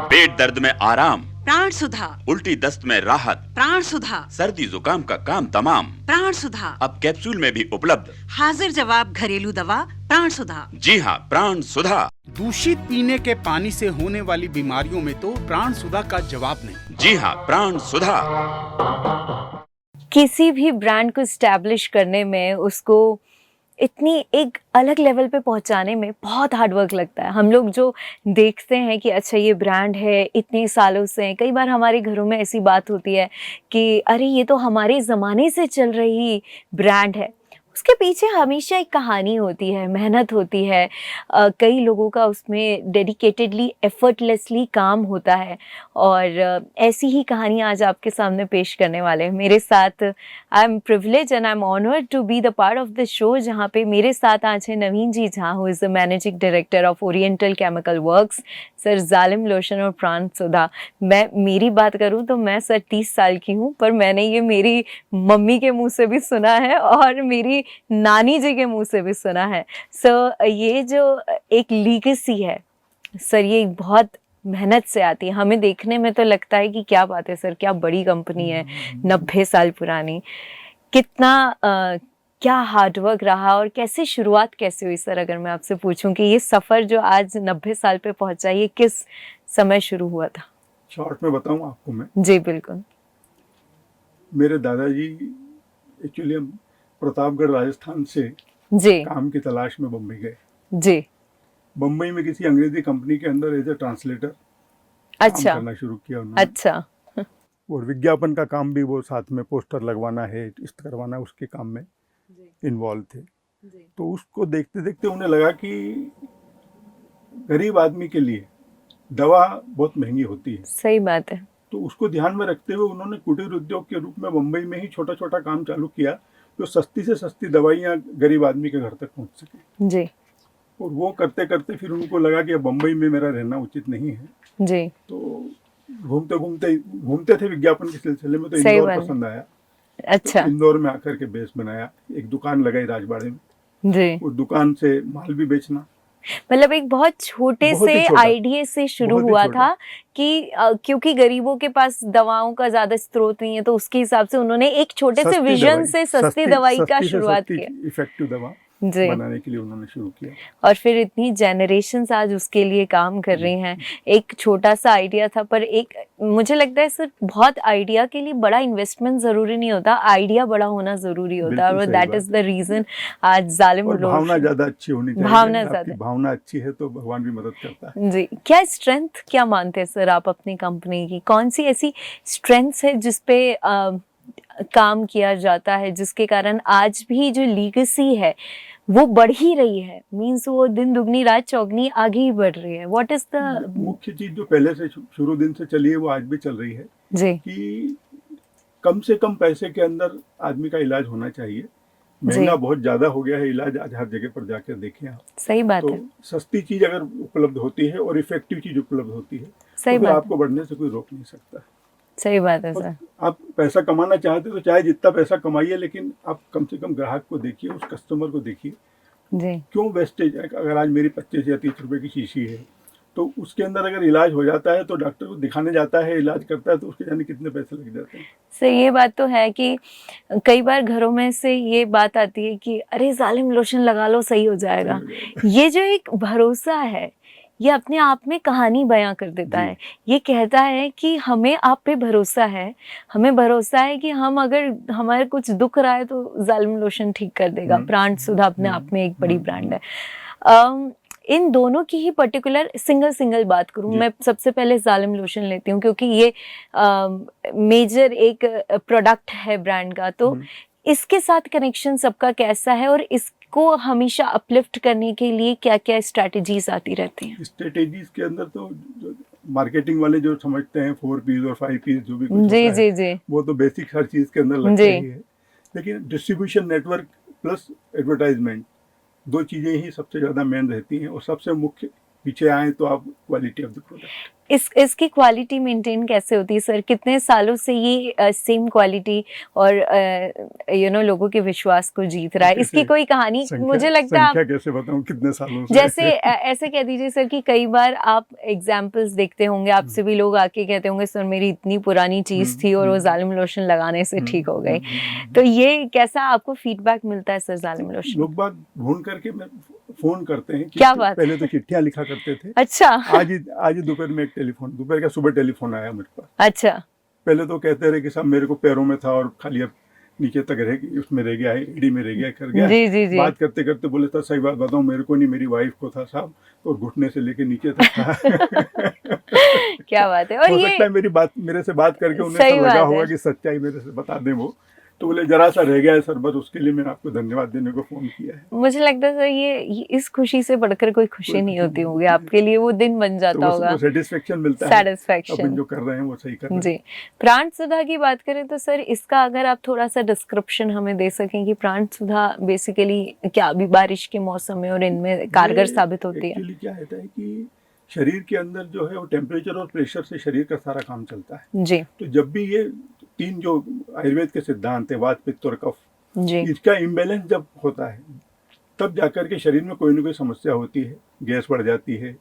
पेट दर्द में आराम, प्राण सुधा, उल्टी दस्त में राहत, प्राण सुधा, सर्दी जुकाम का काम तमाम, प्राण सुधा, अब कैप्सूल में भी उपलब्ध। हाजिर जवाब घरेलू दवा प्राण सुधा। जी हाँ, प्राण सुधा। दूषित पीने के पानी से होने वाली बीमारियों में तो प्राण सुधा का जवाब नहीं। जी हाँ, प्राण सुधा। किसी भी ब्रांड को स्टैब्लिश करने में, उसको इतनी एक अलग लेवल पे पहुंचाने में बहुत हार्ड वर्क लगता है। हम लोग जो देखते हैं कि अच्छा ये ब्रांड है, इतने सालों से, कई बार हमारे घरों में ऐसी बात होती है कि अरे ये तो हमारे ज़माने से चल रही ब्रांड है। उसके पीछे हमेशा एक कहानी होती है, मेहनत होती है, कई लोगों का उसमें डेडिकेटेडली, एफर्टलेसली काम होता है। और ऐसी ही कहानी आज आपके सामने पेश करने वाले हैं। मेरे साथ I am privilege and I am honoured to be the part of the show, जहाँ पे मेरे साथ आज है Naveen ji Jha, who is the managing director of Oriental Chemical Works. Sir, Zalim lotion और प्राण सुधा, मेरी बात करूँ तो मैं सर 30 साल की हूँ, पर मैंने ये मेरी मम्मी के मुँह से भी सुना है और मेरी नानी जी के मुंह से भी सुना है। सर, ये जो एक लीगेसी है सर, ये बहुत मेहनत से आती है। हमें देखने में तो लगता है कि क्या बात है सर, क्या बड़ी कंपनी है, 90 साल पुरानी। कितना क्या हार्डवर्क रहा और कैसे शुरुआत कैसे हुई सर? अगर मैं आपसे पूछूं कि ये सफ़र जो आज 90 साल पे पहुंचा, ये किस समय शुरू हुआ था? शॉर्ट में बताऊं आपको मैं? जी बिल्कुल। मेरे दादाजी एक्चुअली प्रतापगढ़ राजस्थान से जी काम की तलाश में बम्बई गए। जी। बम्बई में किसी अंग्रेजी कंपनी के अंदर एज ए ट्रांसलेटर अच्छा काम करना शुरू किया उन्होंने। अच्छा। और विज्ञापन का काम भी वो साथ में, पोस्टर लगवाना है, इस्त करवाना, उसके काम में इन्वॉल्व थे। तो उसको देखते देखते उन्हें लगा कि गरीब आदमी के लिए दवा बहुत महंगी होती है। सही बात है। तो उसको ध्यान में रखते हुए उन्होंने कुटीर उद्योग के रूप में बम्बई में ही छोटा छोटा काम चालू किया, जो सस्ती से सस्ती दवाइयाँ गरीब आदमी के घर तक पहुंच सके। जी और वो करते करते फिर उनको लगा कि अब बम्बई में मेरा रहना उचित नहीं है। जी। तो घूमते थे विज्ञापन के सिलसिले में, तो सही इंदौर बात है। पसंद आया। अच्छा। तो इंदौर में आकर के बेस बनाया, एक दुकान लगाई राजबाड़े में। जी। उस दुकान से माल भी बेचना। मतलब एक बहुत छोटे बहुत ही से छोटा। आइडिया से शुरू बहुत ही हुआ छोटा। था कि क्योंकि गरीबों के पास दवाओं का ज्यादा स्रोत नहीं है, तो उसके हिसाब से उन्होंने एक छोटे से सस्ती विजन दवाई, से सस्ती दवाई का सस्ती से शुरुआत सस्ती किया। इफेक्टिव दवा जी। बनाने के लिए उन्होंने शुरू किया। और फिर इतनी जनरेशंस आज उसके लिए काम कर रही हैं। एक छोटा सा आइडिया था, पर एक मुझे लगता है सर, बहुत आइडिया के लिए बड़ा इन्वेस्टमेंट जरूरी नहीं होता, आइडिया बड़ा होना जरूरी होता है। और दैट इज द रीजन आज जालिम और भावना ज्यादा अच्छी होनी चाहिए। भावना आपकी ज्यादा, भावना अच्छी है तो भगवान भी मदद करता है। जी। क्या स्ट्रेंथ क्या मानते हैं सर आप अपनी कंपनी की? कौन सी ऐसी स्ट्रेंथ्स है जिसपे काम किया जाता है, जिसके कारण आज भी जो लीगेसी है वो बढ़ ही रही है? मीन्स वो दिन दुगनी रात चौगनी आगे ही बढ़ रही है। व्हाट इज द मुख्य चीज जो पहले से शुरू दिन से चली है, वो आज भी चल रही है जी कि कम से कम पैसे के अंदर आदमी का इलाज होना चाहिए। महंगा बहुत ज्यादा हो गया है इलाज, आज हर जगह पर जाकर देखें आप। सही बात तो है। सस्ती चीज अगर उपलब्ध होती है और इफेक्टिव चीज उपलब्ध होती है, सही तो फिर बात आपको बढ़ने से कोई रोक नहीं सकता। सही बात है और सर। आप पैसा कमाना चाहते तो चाहे जितना पैसा कमाइए, लेकिन आप कम से कम ग्राहक को देखिए, उस कस्टमर को देखिए। जी क्यों वेस्टेज? अगर आज मेरी 25 या 30 रुपए की शीशी है, तो उसके अंदर अगर इलाज हो जाता है तो डॉक्टर को दिखाने जाता है, इलाज करता है, तो उसके जाने कितने पैसे लग जाते हैं। सर, ये बात तो है कि कई बार घरों में से ये बात आती है कि अरे जालिम लोशन लगा लो, सही हो जाएगा। ये जो एक भरोसा है, ये अपने आप में कहानी बयां कर देता है। ये कहता है कि हमें आप पे भरोसा है, हमें भरोसा है कि हम अगर हमारे कुछ दुख रहा है तो जालिम लोशन ठीक कर देगा। प्राण सुधा अपने आप में एक बड़ी ब्रांड है। इन दोनों की ही पर्टिकुलर सिंगल बात करूं, मैं सबसे पहले जालिम लोशन लेती हूँ, क्योंकि ये मेजर एक प्रोडक्ट है ब्रांड का। तो इसके साथ कनेक्शन सबका कैसा है और इसको हमेशा अपलिफ्ट करने के लिए क्या क्या स्ट्रैटेजीज आती रहती हैं? स्ट्रेटेजीज के अंदर तो मार्केटिंग वाले जो समझते हैं 4 पीस और 5 पीस जो भी कुछ जी होता जी है, जी। वो तो बेसिक हर चीज के अंदर लगता ही है। लेकिन डिस्ट्रीब्यूशन नेटवर्क प्लस एडवर्टाइजमेंट, दो चीजें ही सबसे ज्यादा मेन रहती हैं। और सबसे मुख्य पीछे आए तो आप क्वालिटी ऑफ द प्रोडक्ट। इसकी क्वालिटी मेंटेन कैसे होती है सर? कितने सालों से ये सेम क्वालिटी और लोगों के विश्वास को जीत रहा है? इसकी कोई कहानी मुझे लगता है संख्या कैसे बताऊं कितने सालों से? जैसे ऐसे कह दीजिए सर कि कई बार आप एग्जाम्पल्स देखते होंगे, आपसे भी लोग आके कहते होंगे सर मेरी इतनी पुरानी चीज थी और वो जालिम लोशन लगाने से ठीक हो गई। तो ये कैसा आपको फीडबैक मिलता है सर जालिम लोशन? लोग बात ढूंढ करके फोन करते हैं कि क्या बात? पहले तो चिट्ठियां लिखा करते थे। अच्छा। आज ही दोपहर में एक दोपहर का सुबह टेलीफोन आया मुझ पर। अच्छा। पहले तो कहते रहे कि साहब मेरे को पैरों में था और खाली अब नीचे तक रह गई, उसमें रह गया है, एड़ी में रह गया, कर गया। जी जी जी। बात करते करते बोले था सही बात बताऊं मेरे को नहीं, मेरी वाइफ को था साहब, और घुटने से लेके नीचे तक था। क्या बात है। और हो ये सकता है मेरे से बात करके उन्हें सही ऐसा लगा बात होगा है। कि सच्चाई मेरे से बता दें वो, तो बोले जरा सा रह गया है सर, बस उसके लिए मैंने आपको धन्यवाद देने को फोन किया है। मुझे लगता है सर ये इस खुशी से बढ़कर कोई खुशी नहीं होती होगी आपके लिए, वो दिन बन जाता होगा, तो सेटिस्फेक्शन मिलता है, सेटिस्फेक्शन। अपन जो कर रहे हैं वो सही कर रहे हैं। जी। प्राण सुधा की बात करें तो सर इसका अगर आप थोड़ा सा डिस्क्रिप्शन हमें दे सकें कि प्राण सुधा बेसिकली क्या अभी बारिश के मौसम में और इनमें कारगर साबित होती है? एक्चुअली क्या होता है कि शरीर के अंदर जो है वो टेम्परेचर और प्रेशर से शरीर का सारा काम चलता है। जी तो जब भी ये तीन जो आयुर्वेद के सिद्धांत है, वात पित्त और कफ, जी इसका इम्बैलेंस जब होता है तब जाकर के शरीर में कोई ना कोई समस्या होती है, गैस बढ़ जाती है,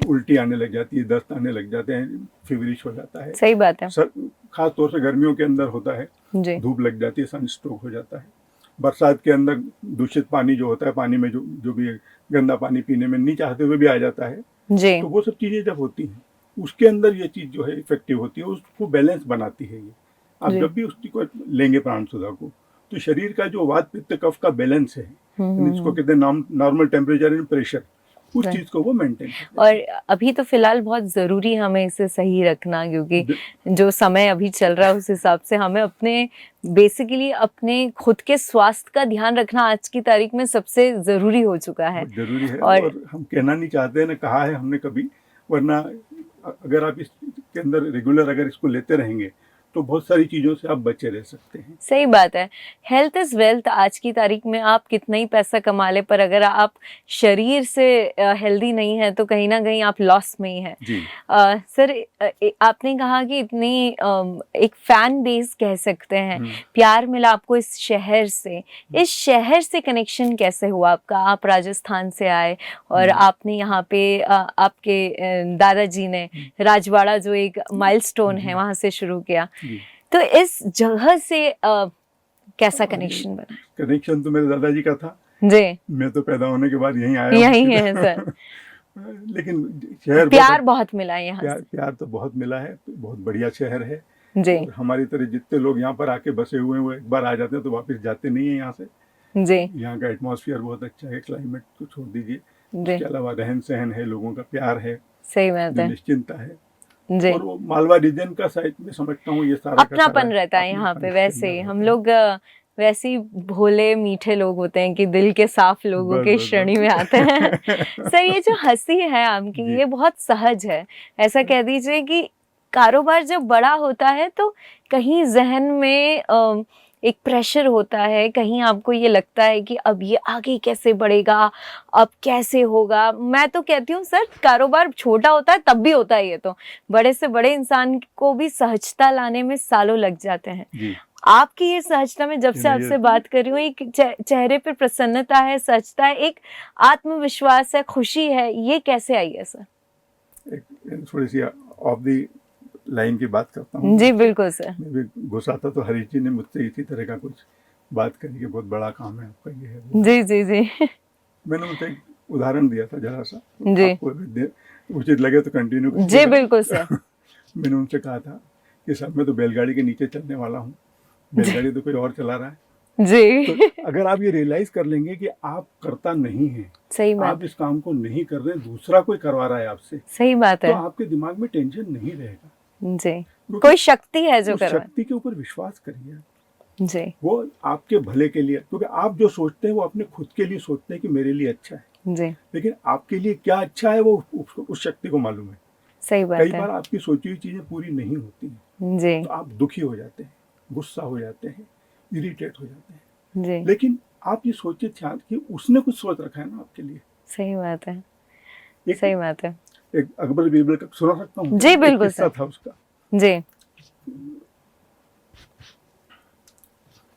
उल्टी आने लग जाती है, दस्त आने लग जाते हैं, फीवरिश हो जाता है। सही बात है। खास तौर से गर्मियों के अंदर होता है, जी धूप लग जाती है, सनस्ट्रोक हो जाता है। बरसात के अंदर दूषित पानी जो होता है, पानी में जो भी गंदा पानी पीने में नहीं चाहते हुए भी आ जाता है, जी तो वो सब चीज़ें जब होती हैं उसके अंदर ये चीज़ जो है इफेक्टिव होती है, उसको बैलेंस बनाती है ये। आप जी। जब भी उसकी को लेंगे प्राण सुधा को, तो शरीर का जो वात पित्त कफ का बैलेंस है, इसको कहते हैं नॉर्मल टेम्परेचर एंड प्रेशर, उस Right. चीज़ को वो मेंटेन। और अभी तो फिलहाल बहुत जरूरी है हमें इसे सही रखना, क्योंकि जो समय अभी चल रहा है उस हिसाब से हमें बेसिकली अपने खुद के स्वास्थ्य का ध्यान रखना आज की तारीख में सबसे जरूरी हो चुका है। जरूरी है और और हम कहना नहीं चाहते, ना कहा है हमने कभी, वरना अगर आप इसके अंदर रेगुलर अगर इसको लेते रहेंगे तो बहुत सारी चीज़ों से आप बचे रह सकते हैं। सही बात है। Health is wealth. आज की तारीख में आप कितना ही पैसा कमा ले, पर अगर आप शरीर से हेल्दी नहीं है तो कहीं ना कहीं आप लॉस में ही है। जी। सर आपने कहा कि इतनी एक फैन बेस कह सकते हैं, प्यार मिला आपको इस शहर से। इस शहर से कनेक्शन कैसे हुआ आपका? आप राजस्थान से आए और आपने यहाँ पे आपके दादाजी ने राजवाड़ा जो एक माइलस्टोन है वहां से शुरू किया, तो इस जगह से कैसा कनेक्शन बना? कनेक्शन तो मेरे दादाजी का था जी। मैं तो पैदा होने के बाद यहीं आया हूँ। यही है सर। लेकिन शहर प्यार बहुत मिला है यहाँ से। प्यार तो बहुत मिला है, बहुत बढ़िया शहर है। जी और हमारी तरह जितने लोग यहाँ पर आके बसे हुए हैं वो एक बार आ जाते हैं तो वापस जाते नहीं है यहाँ से। जी। यहाँ का एटमॉस्फेयर बहुत अच्छा है, क्लाइमेट को छोड़ दीजिए, जी इसके अलावा रहन सहन है, लोगों का प्यार है, सही बात जो है। निश्चिंतता है। जी और वो मालवा रीजन का साइड में समझता हूँ ये सारा का अपनापन सारा रहता है यहाँ पे। अपनापन वैसे ही इसके अंदर हम रहता लोग वैसे ही भोले मीठे लोग होते हैं कि दिल के साफ लोगों बस, के बस, श्रेणी बस। में आते हैं। सर ये जो हंसी है आपकी जी। ये बहुत सहज है। ऐसा कह दीजिए कि कारोबार जब बड़ा होता है तो कहीं जहन में एक प्रेशर होता है, कहीं आपको ये लगता है कि अब ये आगे कैसे बढ़ेगा, अब कैसे होगा। मैं तो कहती हूँ सर कारोबार छोटा होता है तब भी होता है, ये तो बड़े से बड़े इंसान को भी सहजता लाने में सालों लग जाते हैं। जी। आपकी ये सहजता में जब से आपसे बात कर रही हूँ, एक चेहरे पे प्रसन्नता है, सहजता है, एक आत्मविश्वास है, खुशी है, ये कैसे आई है सर? एक थोड़ी सी ऑफ दी लाइन की बात करता हूँ। जी बिल्कुल सर। मैं भी घुसा था तो हरीश जी ने मुझसे इसी तरह का कुछ बात करी कि बहुत बड़ा काम है आपका ये है वो। जी जी जी। मैंने उनसे एक उदाहरण दिया था जरा सा, जी आपको उचित लगे तो कंटिन्यू कीजिएगा। जी बिल्कुल सर। मैंने उनसे कहा था कि साहब मैं तो बैलगाड़ी के नीचे चलने वाला हूँ, बैलगाड़ी तो कोई और चला रहा है। जी तो अगर आप ये रियलाइज कर लेंगे कि आप करता नहीं है, सही बात, आप इस काम को नहीं कर रहे, दूसरा कोई करवा रहा है आपसे, सही बात तो है। आपके दिमाग में टेंशन नहीं रहेगा। जी क्योंकि कोई शक्ति है जो उस कर रहा शक्ति के ऊपर विश्वास करिए, है। जी वो आपके भले के लिए, क्योंकि आप जो सोचते हैं वो अपने खुद के लिए सोचते हैं कि मेरे लिए अच्छा है, जी लेकिन आपके लिए क्या अच्छा है वो उस शक्ति को मालूम है। सही बात कई है। बार आपकी सोची हुई चीजें पूरी नहीं होती हैं, जी तो आप दुखी हो जाते हैं, गुस्सा हो जाते हैं, इरिटेट हो जाते हैं, जी लेकिन आप ये सोचिए कि उसने कुछ सोच रखा है ना आपके लिए। सही बात है। एक सही बात है। एक अकबर बीरबल का सुना सकता हूँ? जी, एक बिल्कुल किस्सा सर। था उसका। जी।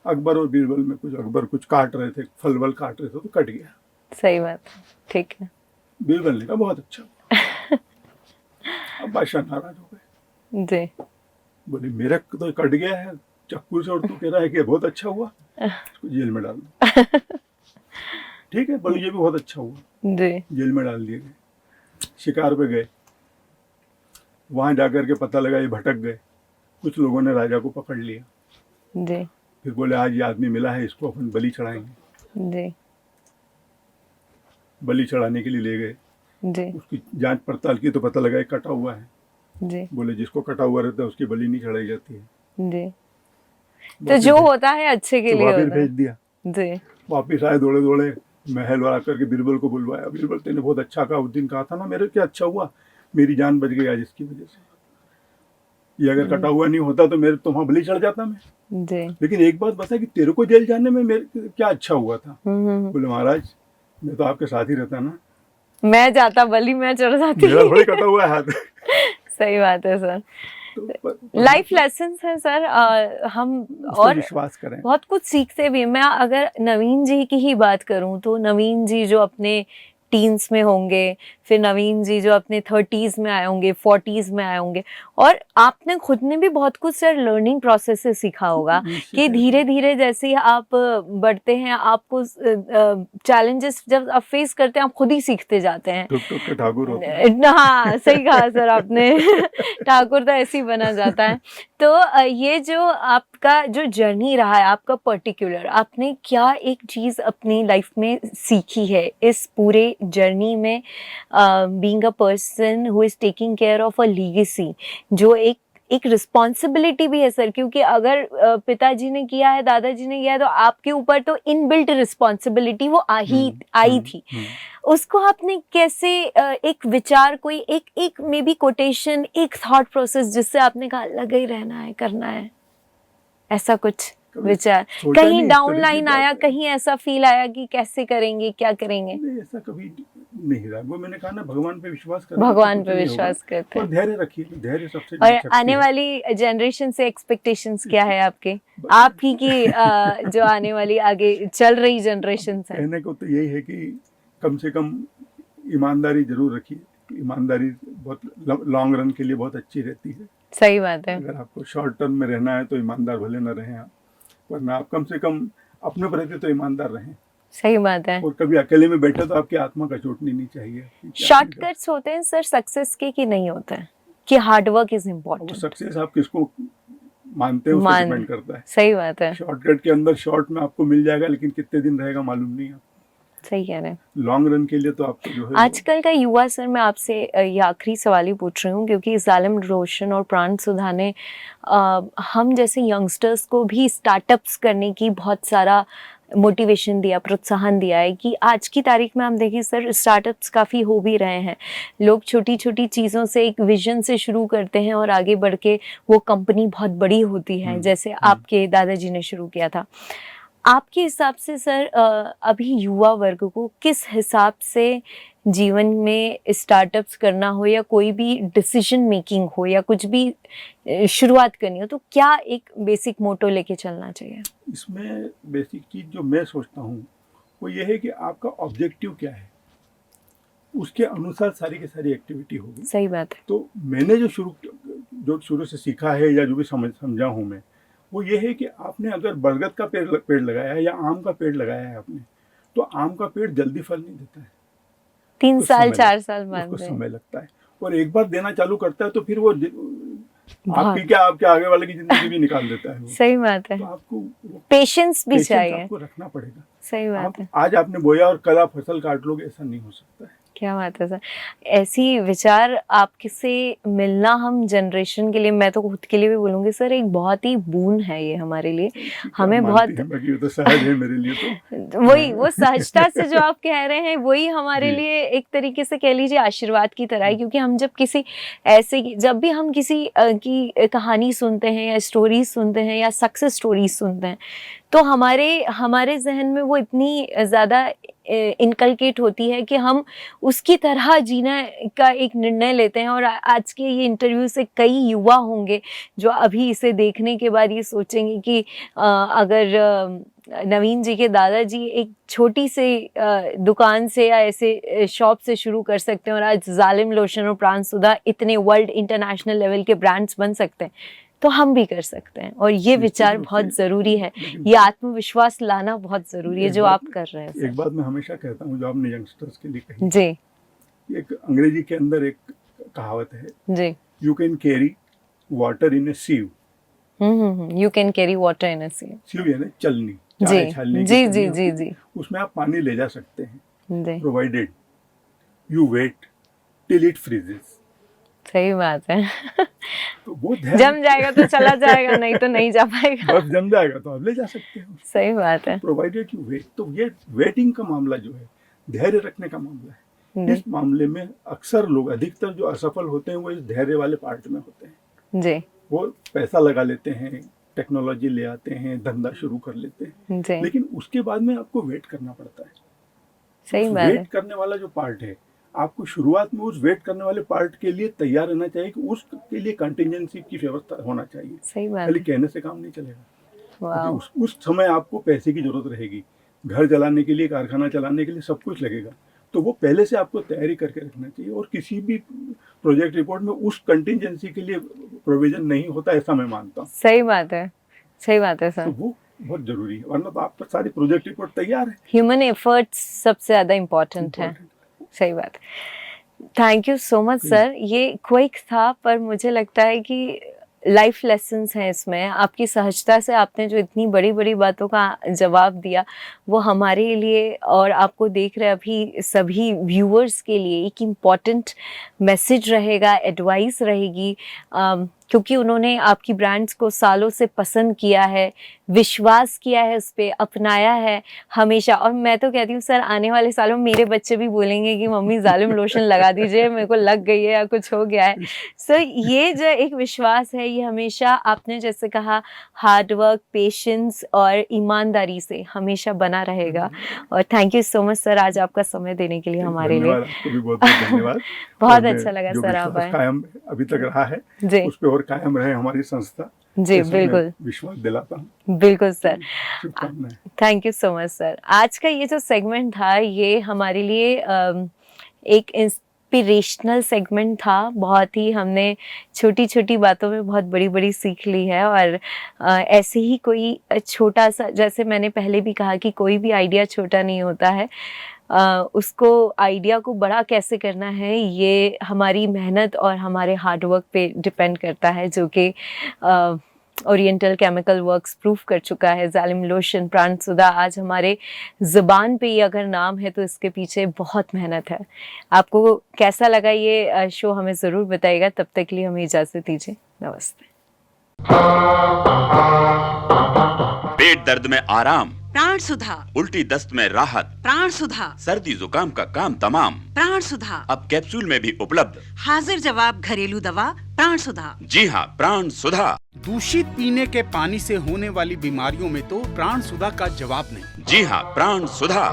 अकबर और बीरबल में कुछ, अकबर कुछ काट रहे थे, फल वल काट रहे थे तो कट गया। सही बात है, ठीक है। बीरबल ने कहा बहुत अच्छा हुआ। अब बादशाह नाराज हो गए, जी। बोले मेरा तो कट गया है चाकू से और तू कह रहा है कि बहुत अच्छा हुआ, इसको जेल में डाल दो। ठीक है, बोले ये भी बहुत अच्छा हुआ, जी। जेल में डाल दिए गए। शिकार पे गए, वहां जाकर के पता लगा ये भटक गए। कुछ लोगों ने राजा को पकड़ लिया, जी। फिर बोले आज ये आदमी मिला है, इसको अपन बलि चढ़ाएंगे। जी। बलि चढ़ाने के लिए ले गए, जी। उसकी जांच पड़ताल की तो पता लगा ये कटा हुआ है। जी। बोले जिसको कटा हुआ रहता है उसकी बलि नहीं चढ़ाई जाती है। जी। तो जो होता है अच्छे के लिए वापिस होता है। भेज दिया। जी। वापिस आए दौड़े दौड़े, महल वाला करके बीरबल को बुलवाया। बीरबल तेने बहुत अच्छा कहा, उस दिन कहा था ना मेरे, क्या अच्छा हुआ, मेरी जान बच गई आज इसकी वजह से। ये अगर कटा हुआ नहीं होता तो मेरे तुम्हारा बलि चढ़ जाता मैं। जी। लेकिन एक बात बता कि तेरे को जेल जाने में मेरे क्या अच्छा हुआ था? बोले महाराज मैं तो आपके साथ ही रहता ना, मैं जाता बलि मैं चढ़ जाती। मेरा थोड़ी कटा हुआ है हाथ। सही बात है सर। तो लाइफ लेसन्स है सर। हम उस पर और विश्वास करें। बहुत कुछ सीखते भी। मैं अगर नवीन जी की ही बात करूं तो नवीन जी जो अपने टीन्स में होंगे, फिर नवीन जी जो अपने 30s में आए होंगे, 40s में आए होंगे, और आपने खुद ने भी बहुत कुछ सर लर्निंग प्रोसेस से सीखा होगा कि धीरे धीरे जैसे ही आप बढ़ते हैं, आपको चैलेंजेस जब आप फेस करते हैं आप खुद ही सीखते जाते हैं। टुक टुक के ठाकुर होते हैं। हाँ, सही कहा सर आपने। ठाकुर तो ऐसे ही बना जाता है। तो ये जो आपका जो जर्नी रहा है आपका पर्टिकुलर, आपने क्या एक चीज़ अपनी लाइफ में सीखी है इस पूरे जर्नी में, being a person who is taking care of a legacy, जो एक रिस्पॉन्सिबिलिटी भी है सर, क्योंकि अगर पिताजी ने किया है, दादाजी ने किया है, तो आपके ऊपर तो इनबिल्ट रिस्पॉन्सिबिलिटी वो आई थी। उसको आपने कैसे एक विचार, कोई एक मे बी कोटेशन, एक थॉट प्रोसेस जिससे आपने कहा लगा ही रहना है, करना है, ऐसा कुछ विचार कहीं डाउन लाइन आया, कहीं ऐसा फील आया कि कैसे करेंगे, क्या करेंगे? नहीं, ऐसा कभी नहीं रहा। वो मैंने कहा ना, भगवान पे विश्वास करें, भगवान पे विश्वास करते और हैं। धैर्य रखिए, धैर्य सबसे और बड़ी शक्ति आने है। वाली जनरेशन से एक्सपेक्टेशंस क्या है आपके, आपकी की जो आने वाली आगे चल रही जनरेशन है? कहने को तो यही है कि कम से कम ईमानदारी जरूर रखिए। ईमानदारी बहुत लॉन्ग रन के लिए बहुत अच्छी रहती है। सही बात है। अगर आपको शॉर्ट टर्म में रहना है तो ईमानदार भले न रहें आप, वरना आप कम से कम अपने प्रति तो ईमानदार रहें। सही बात है। और कभी अकेले में बैठे तो आपकी आत्मा का चोटनी नहीं चाहिए। शॉर्टकट्स होते हैं सर सक्सेस के कि नहीं होते हैं, कि हार्डवर्क इज वो इम्पोर्टेंट? सक्सेस आप किसको मानते हैं उस पर डिपेंड करता है। सही बात है। शॉर्टकट के अंदर शॉर्ट में आपको मिल जाएगा, लेकिन कितने दिन रहेगा मालूम नहीं है। सही कह रहे हैं। लॉन्ग रन के लिए तो आपको जो है आजकल का युवा, सर मैं आपसे ये आखिरी सवाल ही पूछ रही हूँ, क्योंकि जालिम रोशन और प्राण सुधा ने हम जैसे यंगस्टर्स को भी स्टार्टअप्स करने की बहुत सारा मोटिवेशन दिया, प्रोत्साहन दिया है कि आज की तारीख में हम देखें सर स्टार्टअप्स काफ़ी हो भी रहे हैं। लोग छोटी छोटी चीज़ों से, एक विजन से शुरू करते हैं और आगे बढ़ के वो कंपनी बहुत बड़ी होती है, जैसे आपके दादाजी ने शुरू किया था। आपके हिसाब से सर अभी युवा वर्ग को किस हिसाब से जीवन में स्टार्टअप्स करना हो, या कोई भी डिसीजन मेकिंग हो, या कुछ भी शुरुआत करनी हो, तो क्या एक बेसिक मोटो लेके चलना चाहिए? इसमें बेसिक चीज़ जो मैं सोचता हूँ वो ये है कि आपका ऑब्जेक्टिव क्या है, उसके अनुसार सारी की सारी एक्टिविटी होगी। सही बात है। तो मैंने जो शुरू से सीखा है या जो भी समझा हूँ मैं, वो ये है कि आपने अगर बरगद का पेड़ लगाया है या आम का पेड़ लगाया है आपने, तो आम का पेड़ जल्दी फल नहीं देता है, 3 साल 4 साल बाद उसको समय लगता है। और एक बार देना चालू करता है तो फिर वो आपकी क्या, आपके आगे वाले की जिंदगी भी निकाल देता है वो। सही बात है। तो आपको पेशेंस भी चाहिए, आपको रखना पड़ेगा। सही बात है। आज आपने बोया और कल आप फसल काट लोगे, ऐसा नहीं हो सकता है। क्या बात है सर, ऐसी विचार आपसे मिलना हम जनरेशन के लिए, मैं तो खुद के लिए भी बोलूँगी सर, एक बहुत ही बोon है ये हमारे लिए। हमें बहुत तो सहज है मेरे लिए तो वही वो सहजता से जो आप कह रहे हैं वही हमारे लिए एक तरीके से कह लीजिए आशीर्वाद की तरह है, क्योंकि हम जब किसी ऐसे, जब भी हम किसी की कहानी सुनते हैं या स्टोरीज सुनते हैं या सक्सेस स्टोरीज सुनते हैं, तो हमारे जहन में वो इतनी ज़्यादा इनकलकेट होती है कि हम उसकी तरह जीना का एक निर्णय लेते हैं। और आज के ये इंटरव्यू से कई युवा होंगे जो अभी इसे देखने के बाद ये सोचेंगे कि अगर नवीन जी के दादाजी एक छोटी सी दुकान से या ऐसे शॉप से शुरू कर सकते हैं और आज जालिम लोशन और प्राण सुधा इतने वर्ल्ड इंटरनेशनल लेवल के ब्रांड्स बन सकते हैं, तो हम भी कर सकते हैं। और ये विचार बहुत ज़रूरी है, ये आत्मविश्वास लाना बहुत ज़रूरी है जो आप कर रहे हैं। एक बात मैं हमेशा कहता हूँ जो आपने यंगस्टर्स के लिए कही, जी एक अंग्रेजी के अंदर एक कहावत है, जी, you can carry water in a sieve. You can carry water in a sea. Sieve यानी चलनी, जी चाय छालने की जी चलनी जी होती जी है। जी उसमें आप पानी ले जा सकते हैं, जी, provided you wait till it freezes. सही बात है। तो वो धैर्य जम जाएगा तो चला जाएगा, नहीं तो नहीं जा पाएगा। बस जम जाएगा तो आप ले जा सकते हैं, सही बात है। Provided you wait. तो ये वेटिंग का मामला जो है, धैर्य रखने का मामला है। इस मामले में अक्सर लोग, अधिकतर जो असफल होते हैं वो इस धैर्य वाले पार्ट में होते हैं। जी वो पैसा लगा लेते हैं, टेक्नोलॉजी ले आते हैं, धंधा शुरू कर लेते हैं, जी, लेकिन उसके बाद में आपको वेट करना पड़ता है। सही उस बात है। वेट करने वाला जो पार्ट है, आपको शुरुआत में उस वेट करने वाले पार्ट के लिए तैयार रहना चाहिए कि उसके लिए कंटिजेंसी की व्यवस्था होना चाहिए। सही बात खाली है। कहने से काम नहीं चलेगा। वाह, क्योंकि उस समय आपको पैसे की जरूरत रहेगी, घर चलाने के लिए, कारखाना चलाने के लिए सब कुछ लगेगा। तो वो पहले से आपको तैयारी करके रखना चाहिए। और किसी भी प्रोजेक्ट रिपोर्ट में उस कंटिजेंसी के लिए प्रोविजन नहीं होता, ऐसा मैं मानता हूँ। सही बात है, सही बात है तो सर। वो बहुत जरूरी है, वरना तो आपका सारी प्रोजेक्ट रिपोर्ट तैयार है। ह्यूमन एफर्ट्स सबसे ज़्यादा इम्पोर्टेंट है। सही बात। Thank you so much sir. ये क्विक था पर मुझे लगता है कि लाइफ लेसन्स हैं इसमें। आपकी सहजता से आपने जो इतनी बड़ी बड़ी बातों का जवाब दिया वो हमारे लिए और आपको देख रहे अभी सभी व्यूअर्स के लिए एक इम्पॉर्टेंट मैसेज रहेगा, एडवाइस रहेगी, क्योंकि उन्होंने आपकी ब्रांड्स को सालों से पसंद किया है, विश्वास किया है, उस पर अपनाया है हमेशा। और मैं तो कहती हूँ सर, आने वाले सालों में मेरे बच्चे भी बोलेंगे कि मम्मी जालिम लोशन लगा दीजिए, मेरे को लग गई है या कुछ हो गया है। सर ये जो एक विश्वास है, ये हमेशा आपने जैसे कहा हार्डवर्क, पेशेंस और ईमानदारी से हमेशा बना रहेगा। और thank you so much sir आज आपका समय देने के लिए हमारे लिए। आपको भी बहुत बहुत धन्यवाद। बहुत और अच्छा लगा जो सर आप विश्वास आए। कायम अभी तक रहा है, जी उस पे और कायम रहे हमारी संस्था। जी ऐसा मैं बिल्कुल विश्वास दिलाता हूँ। बिल्कुल सर। शुभकामनाएं। Thank you so much sir. आज का ये जो सेगमेंट था ये हमारे लिए एक इंस्पिरेशनल सेगमेंट था। बहुत ही हमने छोटी छोटी बातों में बहुत बड़ी बड़ी सीख ली है। और ऐसे ही कोई छोटा सा, जैसे मैंने पहले भी कहा कि कोई भी आइडिया छोटा नहीं होता है, उसको आइडिया को बड़ा कैसे करना है ये हमारी मेहनत और हमारे हार्डवर्क पे डिपेंड करता है, जो कि ओरिएंटल केमिकल वर्क्स प्रूफ कर चुका है। जालिम लोशन, प्राण सुधा आज हमारे ज़ुबान पे ही अगर नाम है तो इसके पीछे बहुत मेहनत है। आपको कैसा लगा ये शो हमें ज़रूर बताइएगा। तब तक के लिए हमें इजाज़त दीजिए। नमस्ते। पेट दर्द में आराम, प्राण सुधा, उल्टी दस्त में राहत, प्राण सुधा, सर्दी जुकाम का काम तमाम, प्राण सुधा, अब कैप्सूल में भी उपलब्ध। हाजिर जवाब घरेलू दवा प्राण सुधा। जी हाँ, प्राण सुधा। दूषित पीने के पानी से होने वाली बीमारियों में तो प्राण सुधा का जवाब नहीं। जी हाँ, प्राण सुधा।